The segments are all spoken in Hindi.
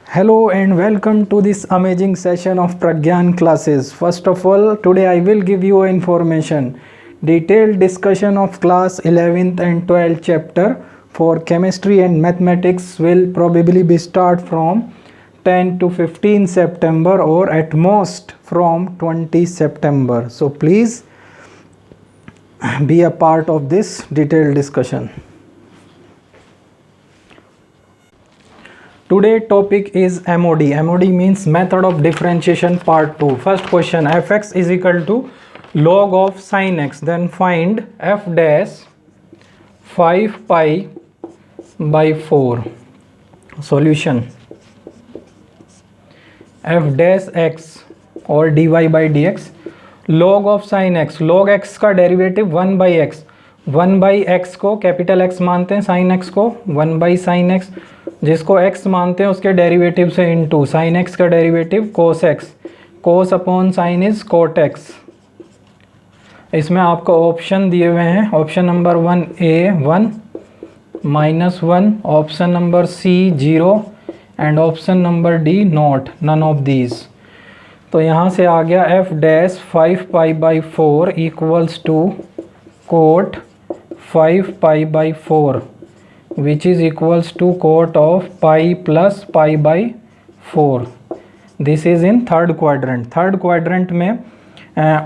Hello and welcome to this amazing session of Pragyan classes. First of all, today I will give you information. Detailed discussion of class 11th and 12th chapter for chemistry and mathematics will probably be start from 10 to 15 September or at most from 20 September. So please be a part of this detailed discussion. Today topic is MOD. MOD means method of differentiation part 2. First question, fx is equal to log of sin x. Then find f dash 5 pi by 4. Solution, f dash x और dy by dx. log of sin x, log x का derivative 1 by x. 1 by x को कैपिटल x मानते हैं, sin x को 1 by sin x, जिसको x मानते हैं उसके डेरिवेटिव से इनटू sin x का derivative cos x. cos upon sin is cot x. इसमें आपको ऑप्शन दिए हुए हैं. Option number 1 A 1 -1, option number C 0 and option number D not, none of these. तो यहाँ से आ गया f dash 5 pi by 4 equals to cot 5 pi by 4 which is equals to cot of pi plus pi by 4. This is in third quadrant. Third quadrant में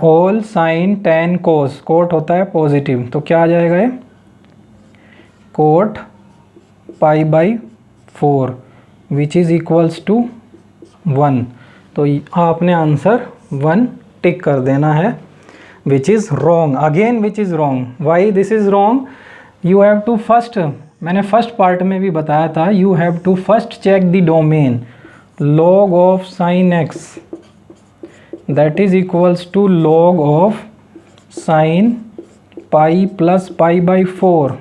all sin tan cos, cot होता है पॉजिटिव, तो क्या आ जाएगा ये cot pi by 4 which is equals to 1. तो आपने आंसर 1 टिक कर देना है. which is wrong, again which is wrong. why this is wrong? you have to first, मैंने फर्स्ट पार्ट में भी बताया था, you have to first check the domain. log of sine x that is equals to log of sine pi plus pi by 4.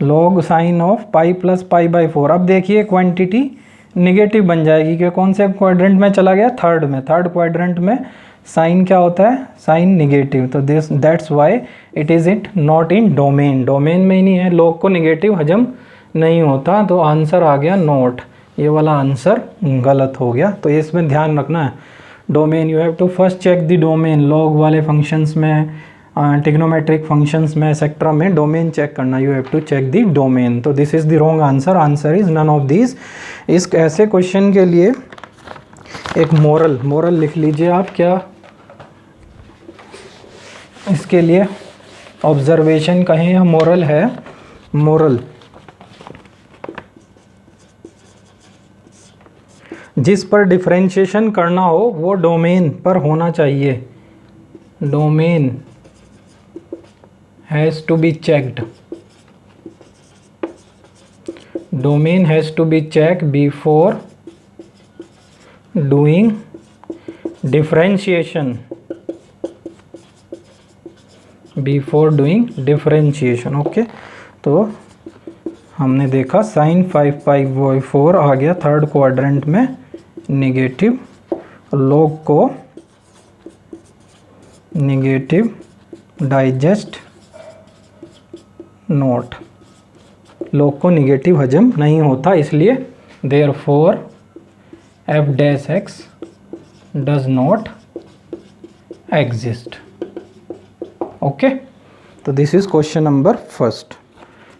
log sine of pi plus pi by 4. अब देखिए क्वांटिटी निगेटिव बन जाएगी कि कौन से क्वाड्रेंट में चला गया, थर्ड में. थर्ड क्वाड्रेंट में साइन क्या होता है, साइन निगेटिव. तो this that's why it is it not in domain. Domain में ही नहीं है, लॉग को निगेटिव हजम नहीं होता, तो आंसर आ गया नॉट. ये वाला आंसर गलत हो गया. तो इसमें ध्यान रखना है, domain you have to first check the domain. Log वाले फंक्शंस में, ट्रिग्नोमेट्रिक फंक्शंस में, एक्सेट्रा में डोमेन चेक करना, you have to check the domain. तो this is the wrong answer. Answer is none of these. इस ऐसे क्वेश्चन के लिए एक मोरल लिख लीजिए आप. क्या इसके लिए ऑब्जर्वेशन कहें या मोरल है, मोरल, जिस पर डिफरेंशिएशन करना हो वो डोमेन पर होना चाहिए. Domain has to be checked. Domain has to be check before doing differentiation. Before doing differentiation. Okay, तो हमने देखा साइन 5 पाई बाई 4 आ गया थर्ड क्वाड्रेंट में निगेटिव. लॉग को निगेटिव डाइजेस्ट नोट, लॉग को निगेटिव हजम नहीं होता, इसलिए therefore F dash X does not exist. Okay, तो this is question number first.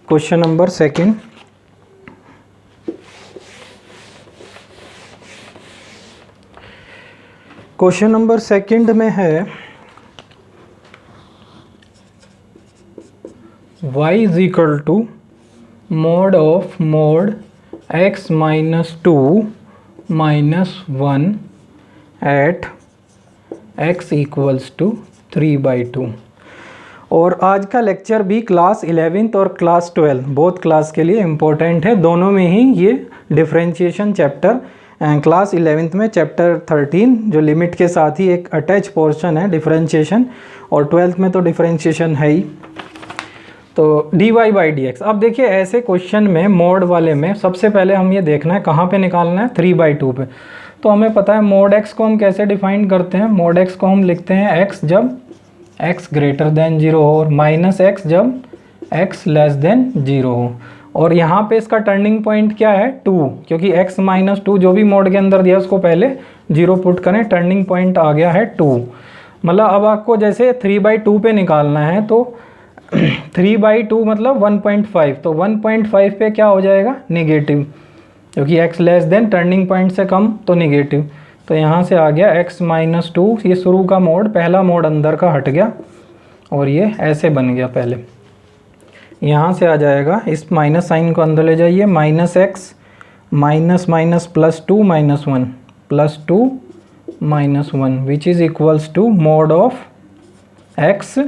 Question number second, question number second में है y is equal to mod of mod x minus 2 minus 1 at x equals to 3/2. और आज का लेक्चर भी क्लास 11th और क्लास 12 बोथ क्लास के लिए इम्पोर्टेंट है. दोनों में ही ये डिफरेंशिएशन चैप्टर, क्लास 11th में चैप्टर 13 जो लिमिट के साथ ही एक अटैच पोर्शन है डिफरेंशिएशन, और 12th में तो डिफरेंशिएशन है ही. तो dy बाई डी एक्स. अब देखिए ऐसे क्वेश्चन में मोड वाले में सबसे पहले हम ये देखना है कहाँ पे निकालना है, 3/2 पे. तो हमें पता है मोड x को हम कैसे डिफाइन करते हैं. मोड x को हम लिखते हैं x जब x ग्रेटर देन 0 हो, और माइनस x जब x लेस देन 0 हो. और यहाँ पे इसका टर्निंग पॉइंट क्या है 2, क्योंकि x माइनस 2 जो भी मोड के अंदर दिया उसको पहले 0 पुट करें, टर्निंग पॉइंट आ गया है 2। मतलब अब आपको जैसे 3/2 पे निकालना है तो 3/2 मतलब 1.5, तो 1.5 पे क्या हो जाएगा नेगेटिव, क्योंकि x less than turning point से कम तो नेगेटिव। तो यहाँ से आ गया x माइनस 2, ये शुरू का मोड, पहला मोड अंदर का हट गया और ये ऐसे बन गया। पहले यहाँ से आ जाएगा, इस माइनस साइन को अंदर ले जाइए, minus x minus minus plus 2 minus 1 plus 2 minus 1 which is equals to mod of x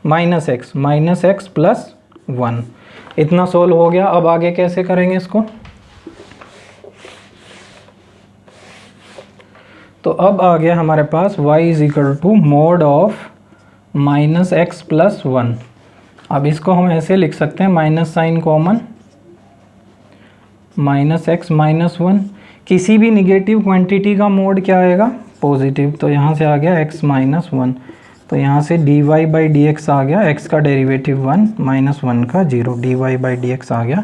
minus x plus 1। इतना सोल्व हो गया। अब आगे कैसे करेंगे इसको, तो अब आ गया हमारे पास y is equal to mod of minus x plus 1। अब इसको हम ऐसे लिख सकते हैं, minus sign common, minus x minus 1, किसी भी निगेटिव क्वांटिटी का मोड क्या आएगा पॉजिटिव, तो यहाँ से आ गया x माइनस 1, तो यहाँ से dy/dx आ गया, x का डेरिवेटिव 1 माइनस 1 का 0, dy/dx आ गया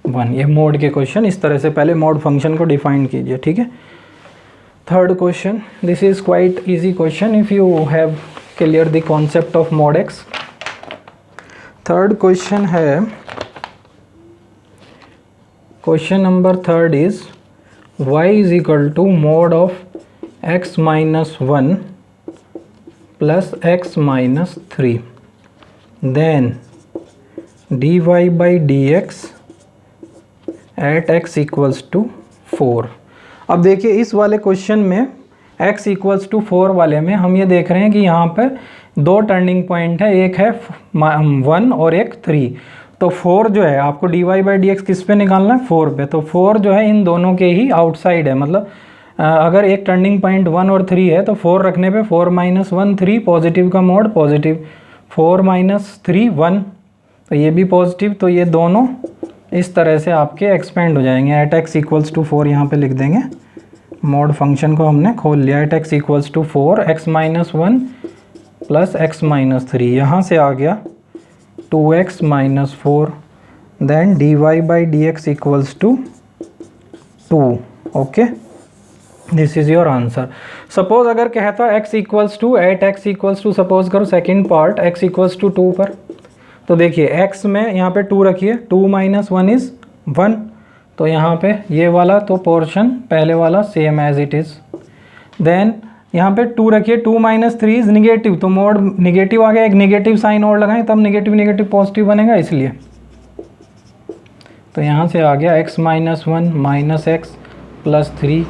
1। ये मोड के क्वेश्चन इस तरह से पहले मोड फंक्शन को डिफाइन कीजिए, ठीक है। Third question, this is quite easy question if you have clear the concept of mod x। Third question है, question number third is y is equal to mod of x minus 1 plus x minus 3, then dy/dx at x equals to 4। अब देखिए इस वाले क्वेश्चन में x इक्वल्स टू 4 वाले में हम ये देख रहे हैं कि यहाँ पर दो टर्निंग पॉइंट है, एक है 1 और एक 3। तो 4 जो है आपको dy/dx किस पे निकालना है 4 पे, तो 4 जो है इन दोनों के ही आउटसाइड है। मतलब अगर एक टर्निंग पॉइंट 1 और 3 है तो 4 रखने पे 4 माइनस 1 3, पॉजिटिव का मोड पॉजिटिव, 4 माइनस 3 1, तो ये भी पॉजिटिव। तो ये दोनों इस तरह से आपके एक्सपेंड हो जाएंगे। एट x इक्वल्स टू 4 यहाँ पे लिख देंगे, मोड फंक्शन को हमने खोल लिया। At x equals to 4 x minus 1 plus x minus 3, यहाँ से आ गया 2x minus 4, then dy/dx equals to 2। Okay, this is your answer. Suppose अगर कहता x equals to at x equals to, suppose करो second part x equals to 2 पर, तो देखिए x में यहाँ पे 2 रखिए, 2 माइनस 1 इज़ 1, तो यहाँ पे ये वाला तो पोर्शन पहले वाला same as it is. Then यहाँ पे 2 रखिए, 2 माइनस 3 इज़ निगेटिव, तो मोड निगेटिव आ गया, एक निगेटिव साइन और लगाएं तब निगेटिव निगेटिव पॉजिटिव बनेगा, इसलिए तो यहाँ से आ गया x minus 1 minus x plus 3,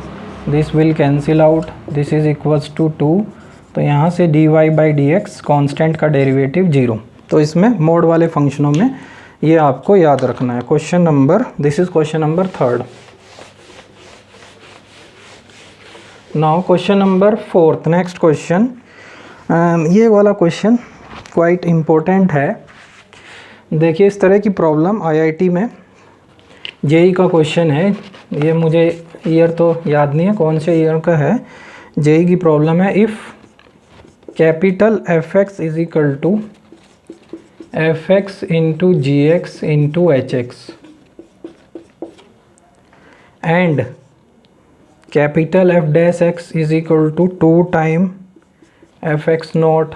this will cancel out, this is equals to 2। तो यहाँ से dy/dx कांस्टेंट का डेरिवेटिव 0। तो इसमें मोड वाले फंक्शनों में ये आपको याद रखना है। Question number, this is question number third. Now question number fourth, next question. ये वाला क्वेश्चन क्वाइट इम्पोर्टेंट है। देखिए इस तरह की प्रॉब्लम आईआईटी में जेई का क्वेश्चन है। ये मुझे ईयर तो याद नहीं है कौन से ईयर का है। जेई की प्रॉब्लम है, if capital F X is equal to F X into G X into H X and capital F dash X is equal to 2 time F X not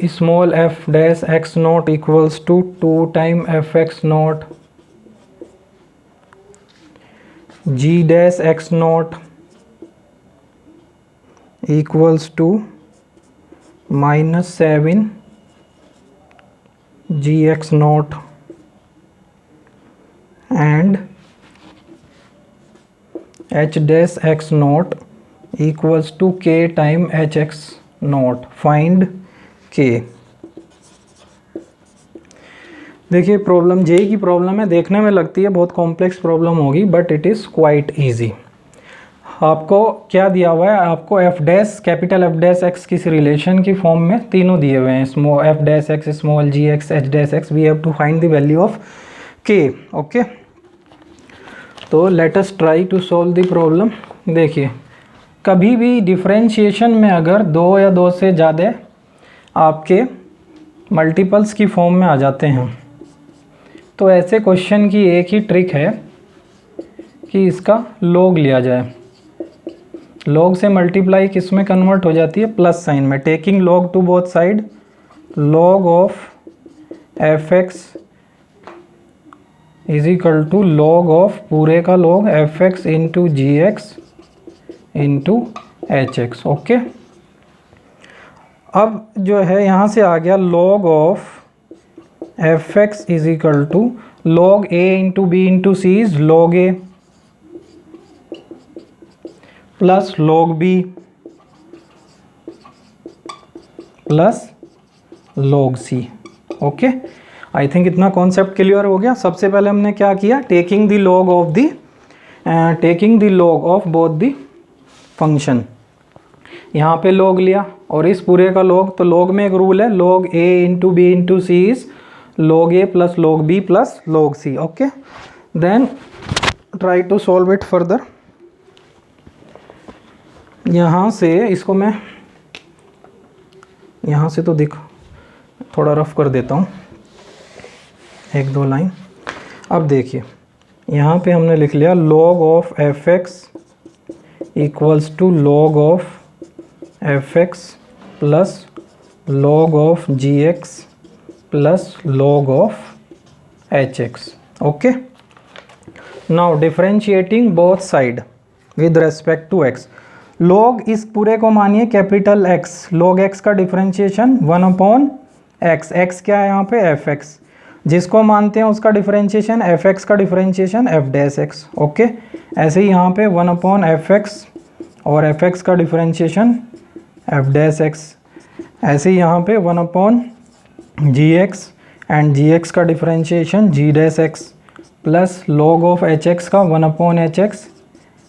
small F dash X not equals to 2 time F X not G dash X not equals to -7 G X not and H dash X not equals to K time H X not, find K. देखिए प्रॉब्लम जेई की प्रॉब्लम है, देखने में लगती है बहुत कॉम्प्लेक्स प्रॉब्लम होगी but it is quite easy. आपको क्या दिया हुआ है, आपको F dash capital F dash X किसी रिलेशन की फॉर्म में तीनों दिए हुए हैं, small F dash X small G X H dash X, we have to find the value of K. Okay, तो let us try to solve the problem. देखिए कभी भी डिफरेंशिएशन में अगर 2 या 2 से ज़्यादा आपके मल्टीपल्स की फॉर्म में आ जाते हैं। तो ऐसे क्वेश्चन की एक ही ट्रिक है कि इसका लॉग लिया जाए। लॉग से मल्टीप्लाई किस में कन्वर्ट हो जाती है, प्लस साइन में। Taking log to both side, log of F X is equal to log of पूरे का log F X into G X into H X. Okay, अब जो है यहाँ से आ गया log of F X is equal to log A into B into C is log A plus log B plus log C. Okay, I think इतना कॉन्सेप्ट क्लियर हो गया। सबसे पहले हमने क्या किया, taking the log of both the function. यहाँ पे लॉग लिया और इस पूरे का लॉग, तो लॉग में एक रूल है, log A into B into C is log A plus log B plus log C. Okay, then try to solve it further. यहाँ से इसको मैं यहाँ से तो देख थोड़ा रफ कर देता हूँ, एक दो लाइन। अब देखिए यहाँ पे हमने लिख लिया log of F X equals to log of F X plus log of G X plus log of H X. Okay, now differentiating both side with respect to X. log इस पूरे को मानिए कैपिटल X, log x का डिफरेंशिएशन 1/x। x क्या है यहाँ पे, एफ एक्स। जिसको मानते हैं उसका डिफरेंशिएशन एफ एक्स का differentiation F dash x. Okay, ऐसे ही यहाँ पे 1/f(x) और एफ एक्स का डिफरेंशिएशन एफ डैश एक्स। ऐसे ही यहाँ पे 1/gx एंड gx का differentiation g dash x plus log of hx का 1/hx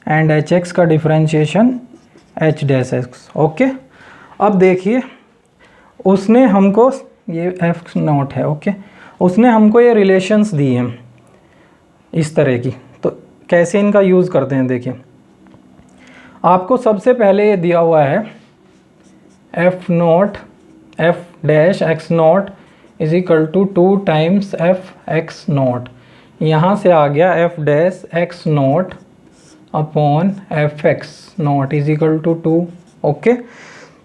एंड hx का differentiation h dash x. Okay, अब देखिए उसने हमको ये एफ नोट है। ओके, उसने हमको ये रिलेशंस दी हैं इस तरह की, तो कैसे इनका यूज़ करते हैं। देखिए आपको सबसे पहले ये दिया हुआ है F naught F dash X naught is equal to 2 times F X naught. यहाँ से आ गया F dash X note upon F X naught is equal to 2। Okay,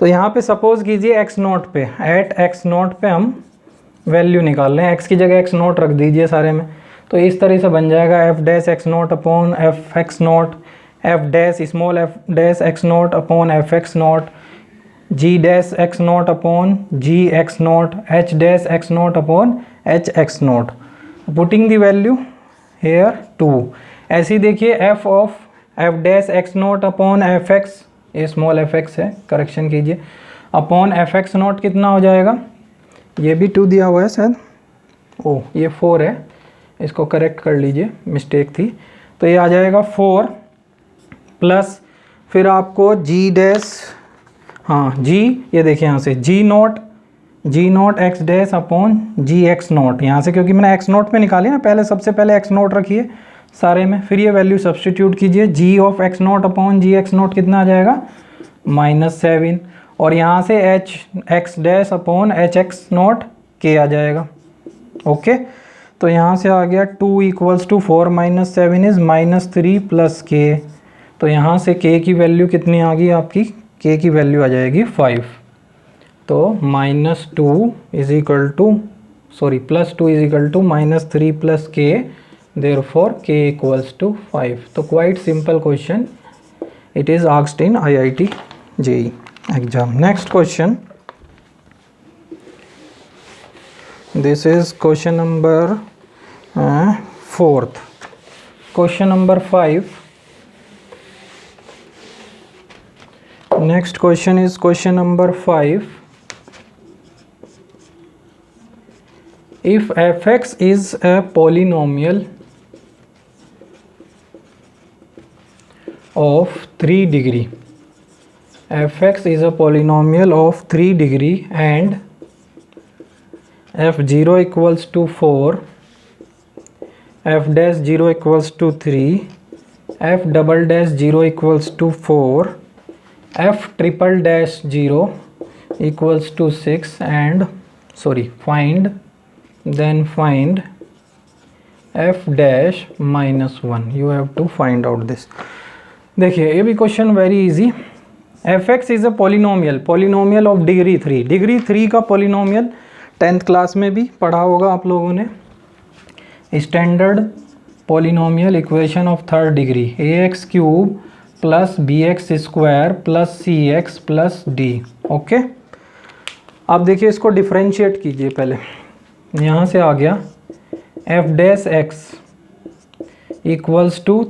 तो यहाँ पे सपोज कीजिए एक्स नोट पे, एट एक्स नोट पे हम वैल्यू निकाल रहे हैं, एक्स की जगह एक्स नोट रख दीजिए सारे में। तो इस तरह से बन जाएगा F dash X note upon F X naught, F dash small F dash X note upon F X naught, G dash X note upon G X naught, H dash X note upon H X naught. Putting the value here 2। ऐसे ही देखिए F of F dash X note upon F X, ये स्मॉल एफ एक्स है, करेक्शन कीजिए, अपॉन एफ एक्स नोट कितना हो जाएगा, ये भी 2 दिया हुआ है शायद, ओ ये 4 है, इसको करेक्ट कर लीजिए, मिस्टेक थी। तो ये आ जाएगा 4 प्लस फिर आपको जी डैश, हाँ जी, ये देखिए यहाँ से जी naught x dash upon G X naught. यहाँ से क्योंकि मैंने एक्स नोट पे निकाली ना, पहले सबसे पहले एक्स नोट रखिए सारे में, फिर ये वैल्यू सब्सटीट्यूट कीजिए। G of X note upon G X note कितना आ जाएगा, -7। और यहाँ से H X dash upon H X not K आ जाएगा। ओके, तो यहाँ से आ गया 2 = 4 - 7 इज़ -3 प्लस के। तो यहाँ से के की वैल्यू कितनी आ गई आपकी, के की वैल्यू आ जाएगी 5। तो -2 is equal to +2 is equal to -3 plus K, therefore K equals to 5। तो quite simple question, it is asked in IIT JEE exam. Next question, this is question number 4th. Question number 5. Next question is question number 5. If fx is a polynomial of 3 degree, fx is a polynomial of 3 degree and f0 equals to 4, f dash 0 equals to 3, f double dash 0 equals to 4, f triple dash 0 equals to 6 and find f dash minus 1. You have to find out this. देखिए ये भी question very easy. F X is a polynomial of degree 3. Degree 3 का पॉलिनोमियल 10th क्लास में भी पढ़ा होगा आप लोगों ने. Standard polynomial equation of third degree, A X cube plus B X square plus C X plus D. Okay, अब देखिए इसको डिफ्रेंशिएट कीजिए. पहले यहाँ से आ गया F dash X equals to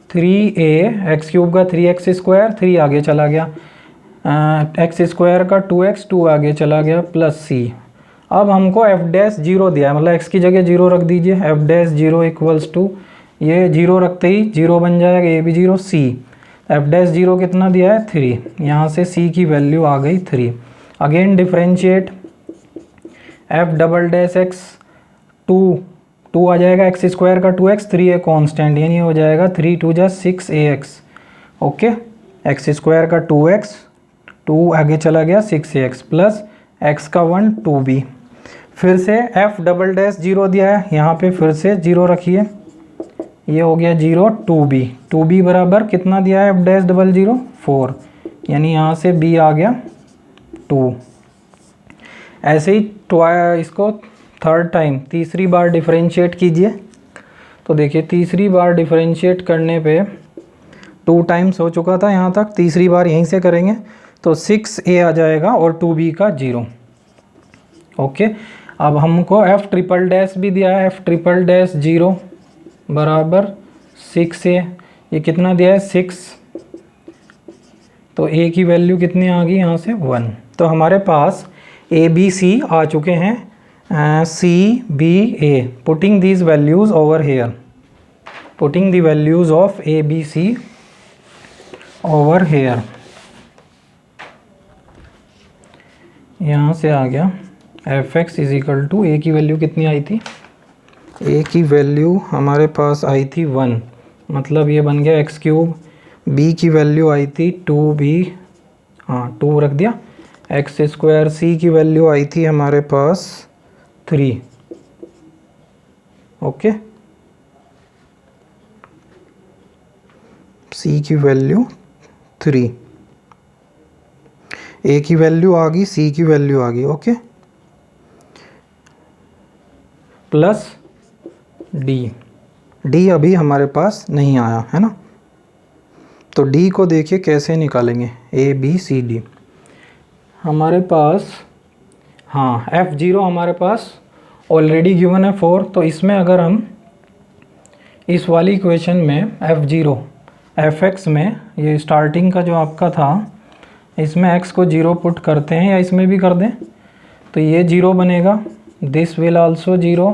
3a X cube का 3x स्क्वायर, 3 आगे चला गया, एक्स स्क्वायर का 2x, 2 आगे चला गया प्लस सी. अब हमको एफ डैश 0 दिया है, मतलब x की जगह 0 रख दीजिए. एफ डैश 0 इक्वल्स टू, ये 0 रखते ही 0 बन जाएगा, ये भी 0, सी. एफ डैश 0 कितना दिया है 3, यहाँ से c की वैल्यू आ गई 3. Again differentiate F double dash x 2 आ जाएगा, एक्स स्क्वायर का 2x, 3 है कॉन्स्टेंट, यानी हो जाएगा 3 2 जा 6ax. ओके, एक्स स्क्वायर का 2x, 2 आगे चला गया 6ax प्लस x का 1 2b. फिर से f डबल डैश 0 दिया है, यहाँ पे फिर से 0 रखिए, ये हो गया 0 2b. 2b बराबर कितना दिया है f डैश डबल 0 4, यानी यहाँ से b आ गया 2. ऐसे ही इसको थर्ड टाइम तीसरी बार डिफरेंशिएट कीजिए. तो देखिए तीसरी बार डिफरेंशिएट करने पे 2 टाइम्स हो चुका था यहाँ तक, तीसरी बार यहीं से करेंगे तो 6a आ जाएगा और 2b का 0. ओके, अब हमको f ट्रिपल डैश भी दिया है, f ट्रिपल डैश 0 बराबर 6a. ये कितना दिया है 6, तो a की वैल्यू कितनी आ गई यहाँ से 1. तो हमारे पास a b c आ चुके हैं. C, B, A. Putting these values over here. Putting the values of A, B, C over here. यहाँ से आ गया F X is equal to, A की वैल्यू कितनी आई थी, ए की वैल्यू हमारे पास आई थी 1, मतलब ये बन गया एक्स क्यूब. बी की वैल्यू आई थी 2b, हाँ 2 रख दिया, एक्स स्क्वायर. सी की वैल्यू आई थी हमारे पास 3. ओके, सी की वैल्यू 3, ए की वैल्यू आ गई, सी की वैल्यू आ गई. ओके, प्लस डी अभी हमारे पास नहीं आया है ना, तो डी को देखिए कैसे निकालेंगे. ए बी सी डी हमारे पास, हाँ f0 हमारे पास ऑलरेडी गिवन है 4. तो इसमें अगर हम इस वाली इक्वेशन में f0 fx में, ये स्टार्टिंग का जो आपका था, इसमें x को 0 पुट करते हैं या इसमें भी कर दें तो ये 0 बनेगा. This will also 0,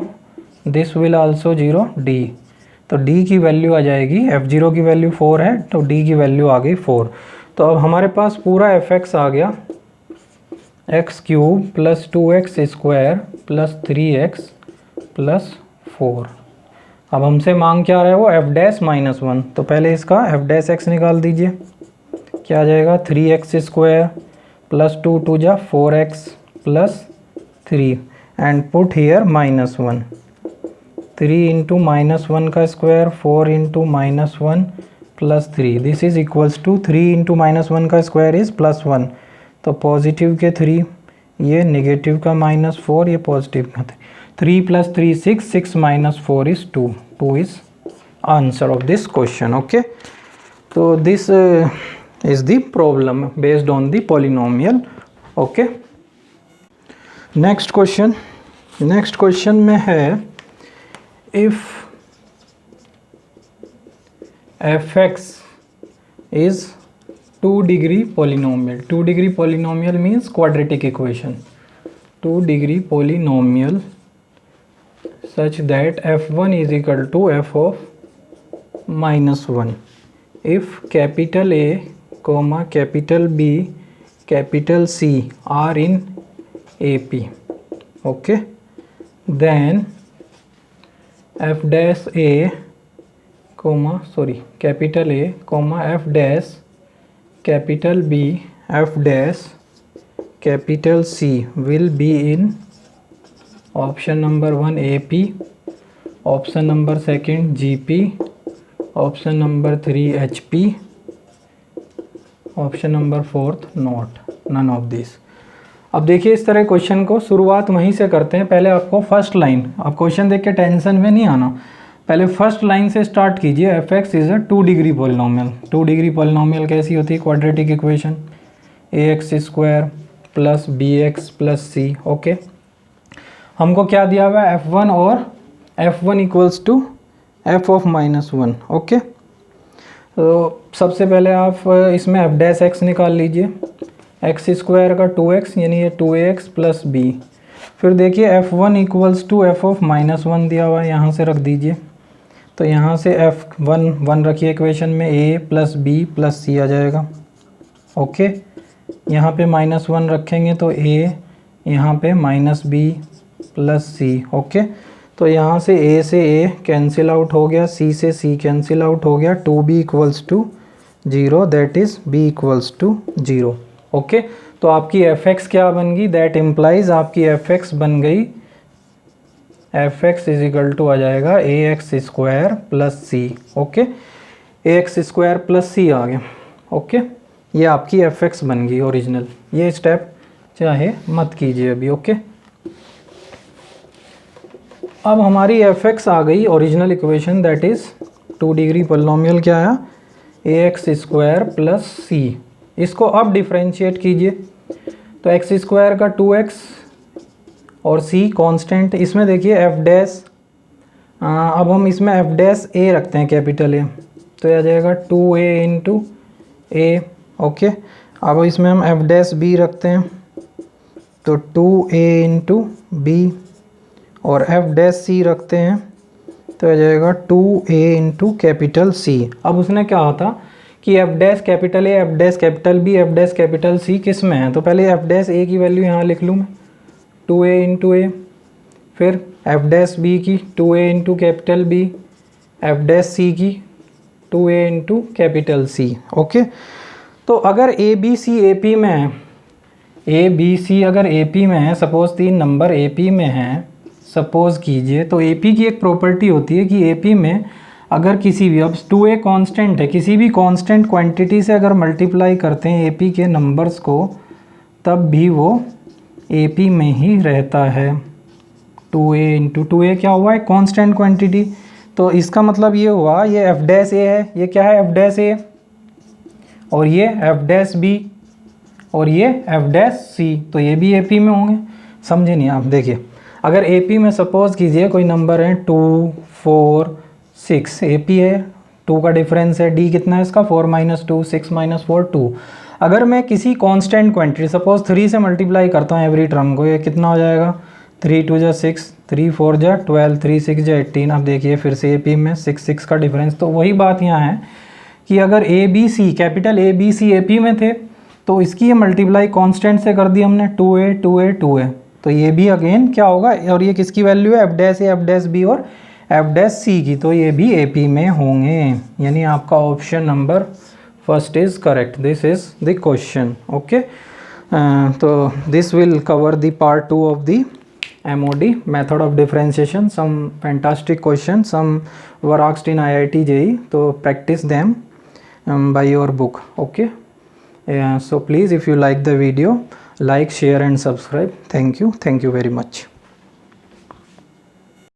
this will also 0, d. तो d की वैल्यू आ जाएगी, f0 की वैल्यू 4 है तो d की वैल्यू आ गई 4. तो अब हमारे पास पूरा fx आ गया x cube plus 2x square plus 3x plus 4. अब हमसे मांग क्या रहा है वो एफ डैश माइनस 1. तो पहले इसका एफ डैश एक्स निकाल दीजिए, क्या आ जाएगा 3x स्क्वायर प्लस 2 2 जा 4x plus 3 and put here minus 1. 3 into minus 1 का square, 4 into minus 1 plus 3. This is equals to 3 into minus 1 का स्क्वायर इज प्लस 1. तो पॉजिटिव के 3, ये नेगेटिव का माइनस 4, ये पॉजिटिव का 3 plus 3 6, 6 minus 4 is 2. 2 is answer of this question. Okay, तो this is the problem based on the polynomial. Okay, next question में है if F X is 2 degree polynomial. 2 degree polynomial means quadratic equation. 2 degree polynomial such that f1 is equal to f of minus 1. If capital A, capital B, capital C are in AP. Okay, then f dash A, capital A, f dash capital B, f dash capital C will be in option number 1 AP, option number 2 GP, option number 3 HP, option number 4 not, none of this. अब देखिए इस तरह क्वेश्चन को शुरुआत वहीं से करते हैं। पहले आपको फर्स्ट लाइन, अब क्वेश्चन देख के टेंशन में नहीं आना, पहले फर्स्ट लाइन से स्टार्ट कीजिए। F X is a 2 degree polynomial. 2 degree polynomial कैसी होती है? Quadratic equation ax² plus bx plus c। Okay, हमको क्या दिया हुआ है? f1 और f1 equals to f of -1। Okay, तो सबसे पहले आप इसमें f डैश x निकाल लीजिए। x² का 2x यानी ये 2ax प्लस b। फिर देखिए f1 equals to f of -1 दिया हुआ है, यहाँ से रख दीजिए। तो यहाँ से f1 1 रखिए इक्वेशन में, a plus b plus c आ जाएगा। ओके, यहाँ पे -1 रखेंगे तो a, यहाँ पे -b प्लस c। ओके, तो यहाँ से a से a कैंसिल आउट हो गया, c से c कैंसिल आउट हो गया, 2b equals to 0, that is b equals to 0। Okay, तो आपकी f(x) क्या बन गई? दैट इम्प्लाइज आपकी f(x) बन गई, f(x) इज इक्वल टू आ जाएगा ax² plus c। Okay, ax² plus c आ गया। ओके, ये आपकी f(x) बन गई ओरिजिनल। ये स्टेप चाहे मत कीजिए अभी। ओके, अब हमारी f(x) आ गई original equation, that is 2 degree polynomial क्या आया? ax² plus c। इसको अब डिफरेंशिएट कीजिए, तो x² का 2x और c कांस्टेंट। इसमें देखिए f डैश, अब हम इसमें f डैश a रखते हैं, कैपिटल A, तो यह आ जाएगा 2a इंटू a। ओके, अब इसमें हम f डैश b रखते हैं, तो 2a इंटू b, और f डैश c रखते हैं तो आ जाएगा 2a इंटू कैपिटल C। अब उसने क्या होता कि f dash capital A, f dash capital B, f dash capital C किस में है? तो पहले f डैश A की वैल्यू यहाँ लिख लूँ मैं, 2a इंटू a, फिर f डैश B की 2a into capital B, f dash C की 2a into capital C। Okay, तो अगर a b c a p में है, a b c अगर a p में है, सपोज़ 3 नंबर a p में है, सपोज़ कीजिए, तो a p की एक प्रॉपर्टी होती है कि a p में अगर किसी भी, अब 2a कांस्टेंट है, किसी भी कांस्टेंट क्वांटिटी से अगर मल्टीप्लाई करते हैं AP के नंबर्स को, तब भी वो AP में ही रहता है। 2a इंटू 2a क्या हुआ है? Constant quantity. तो इसका मतलब ये हुआ, ये f डैश a है, ये क्या है? f डैश a, और ये f डैश b, और ये f डैश c, तो ये भी AP में होंगे। समझे नहीं आप? देखिए, अगर AP में सपोज़ कीजिए कोई नंबर है 2 4 6, AP है, 2 का डिफरेंस है, D कितना है इसका? 4 - 2, 6 - 4 2। अगर मैं किसी कांस्टेंट क्वांटिटी सपोज 3 से मल्टीप्लाई करता हूँ एवरी टर्म को, ये कितना हो जाएगा? 3 2 जा 6, 3 4 जा 12, 3 6 जा 18। अब देखिए फिर से AP में 6 6 का डिफरेंस। तो वही बात यहाँ है कि अगर ABC कैपिटल ABC AP में थे, तो इसकी ये मल्टीप्लाई कांस्टेंट से कर दी हमने, 2a 2a 2a, तो ये भी अगेन क्या होगा? और ये किसकी वैल्यू है? f dash a, f dash b और f डैश c की, तो ये भी AP में होंगे। यानी आपका option number first is correct. This is the question. Okay, तो this will cover the part 2 of the MOD, method of differentiation. Some fantastic questions, some were asked in IIT JEE, so practice them by your book. Okay, so please, if you like the video, like, share and subscribe. Thank you very much.